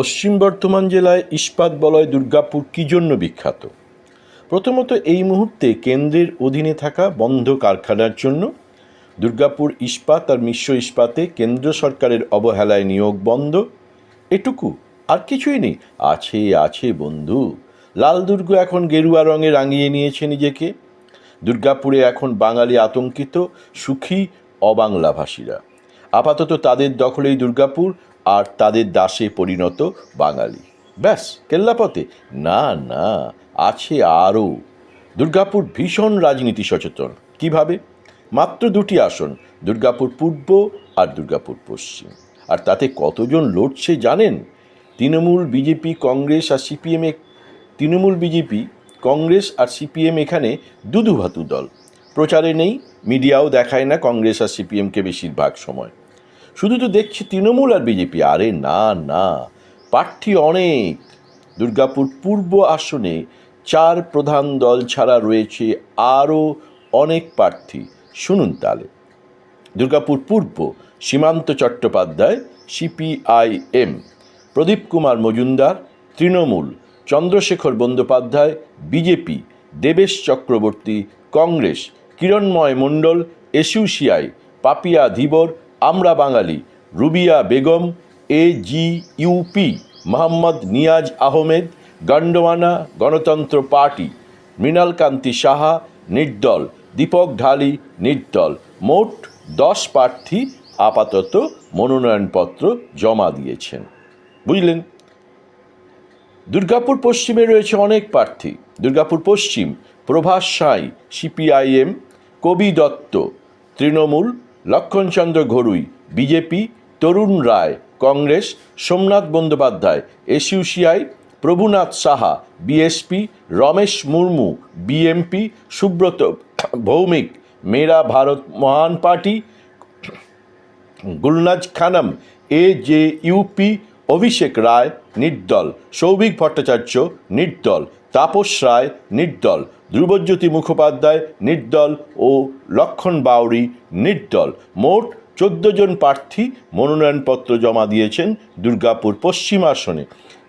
পশ্চিম বর্ধমান জেলায় ইস্পাত বলয় দুর্গাপুর কী জন্য বিখ্যাত? প্রথমত, এই মুহূর্তে কেন্দ্রের অধীনে থাকা বন্ধ কারখানার জন্য। দুর্গাপুর ইস্পাত আর মিশ্র ইস্পাতে কেন্দ্র সরকারের অবহেলায় নিয়োগ বন্ধ, এটুকু, আর কিছুই নেই। আছে বন্ধু, লাল দুর্গ এখন গেরুয়া রঙে রাঙিয়ে নিয়েছে নিজেকে। দুর্গাপুরে এখন বাঙালি আতঙ্কিত, সুখী অবাংলাভাষীরা। আপাতত তাদের দখলেই দুর্গাপুর আর তাদের দাসে পরিণত বাঙালি। ব্যাস, কেল্লাপথে? না, আছে আরও। দুর্গাপুর ভীষণ রাজনীতি সচেতন। কিভাবে? মাত্র দুটি আসন, দুর্গাপুর পূর্ব আর দুর্গাপুর পশ্চিম। আর তাতে কতজন লড়ছে জানেন? তৃণমূল, বিজেপি, কংগ্রেস আর সিপিএম এখানে দুধুভাতু দল। প্রচারে নেই, মিডিয়াও দেখায় না কংগ্রেস আর সিপিএমকে বেশিরভাগ সময়। শুধু তো দেখছি তৃণমূল আর বিজেপি। আরে না, প্রার্থী অনেক। দুর্গাপুর পূর্ব আসনে 4 প্রধান দল ছাড়া রয়েছে আরও অনেক প্রার্থী। শুনুন তাহলে। দুর্গাপুর পূর্ব, সীমান্ত চট্টোপাধ্যায়, সিপিআইএম; প্রদীপ কুমার মজুমদার, তৃণমূল; চন্দ্রশেখর বন্দ্যোপাধ্যায়, বিজেপি; দেবেশ চক্রবর্তী, কংগ্রেস; কিরণময় মণ্ডল, এসইউসিআই; পাপিয়া ধীবর, আমরা বাঙালি; রুবিয়া বেগম, এজিইউপি; মোহাম্মদ নিয়াজ আহমেদ, গন্ডোয়ানা গণতন্ত্র পার্টি; মৃণাল কান্তি সাহা, নির্দল; দীপক ঢালি, নির্দল। মোট 10 প্রার্থী আপাতত মনোনয়নপত্র জমা দিয়েছেন। বুঝলেন? দুর্গাপুর পশ্চিমে রয়েছে অনেক প্রার্থী। দুর্গাপুর পশ্চিম, প্রভাস সাঁই, সিপিআইএম; কবি দত্ত, তৃণমূল; লক্ষণচন্দ্র ঘড়ুই, বিজেপি; তরুণ রায়, কংগ্রেস; সোমনাথ বন্দ্যোপাধ্যায়, এসইউসিআই; প্রভুনাথ সাহা, বিএসপি; রমেশ মুর্মু, বিএমপি; সুব্রত ভৌমিক, মেরা ভারত মহান পার্টি; গুলনাজ খানম, এজেইউপি; অভিষেক রায়, নির্দল; সৌভিক ভট্টাচার্য, নির্দল; তাপস রায়, নির্দল; ধ্রুবজ্যোতি মুখোপাধ্যায়, নির্দল ও লক্ষণ বাউরি, নির্দল। মোট 14 জন প্রার্থী মনোনয়নপত্র জমা দিয়েছেন দুর্গাপুর পশ্চিম আসনে।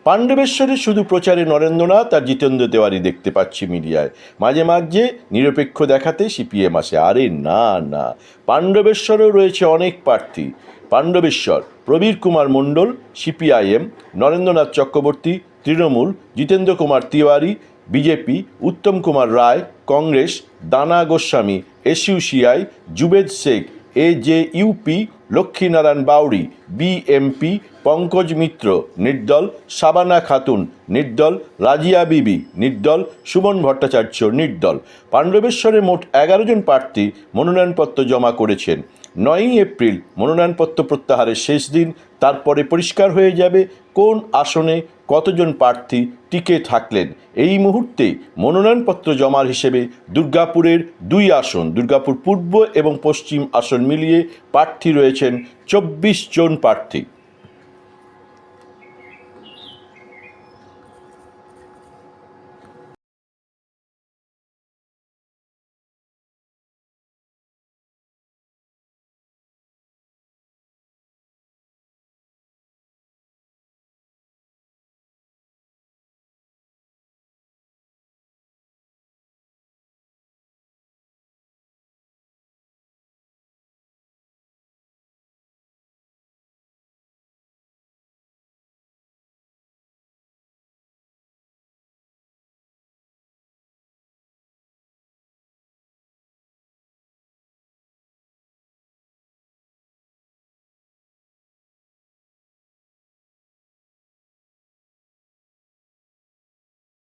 পাণ্ডবেশ্বরে শুধু প্রচারে নরেন্দ্রনাথ আর জিতেন্দ্র তেওয়ারি দেখতে পাচ্ছি মিডিয়ায়। মাঝে মাঝে নিরপেক্ষ দেখাতে সিপিএম আসে। আরে না, পাণ্ডবেশ্বরেও রয়েছে অনেক প্রার্থী। পাণ্ডবেশ্বর, প্রবীর কুমার মণ্ডল, সিপিআইএম; নরেন্দ্রনাথ চক্রবর্তী, তৃণমূল; জিতেন্দ্র কুমার তিওয়ারি, বিজেপি; উত্তম কুমার রায়, কংগ্রেস; দানা গোস্বামী, এসইউসিআই; জুবেদ শেখ, এজেইউপি; লক্ষ্মীনারায়ণ বাউরি, বিএমপি; পঙ্কজ মিত্র, নির্দল; শাবানা খাতুন, নির্দল; রাজিয়া বিবি, নির্দল; সুমন ভট্টাচার্য, নির্দল। পাণ্ডবেশ্বরে মোট 11 জন প্রার্থী মনোনয়নপত্র জমা করেছেন। 9ই এপ্রিল মনোনয়নপত্র প্রত্যাহারের শেষ দিন। তারপরে পরিষ্কার হয়ে যাবে কোন আসনে কতজন প্রার্থী টিকে থাকলেন। এই মুহূর্তে মনোনয়নপত্র জমার হিসেবে দুর্গাপুরের 2 আসন, দুর্গাপুর পূর্ব এবং পশ্চিম আসন মিলিয়ে প্রার্থী রয়েছেন 24 জন প্রার্থী।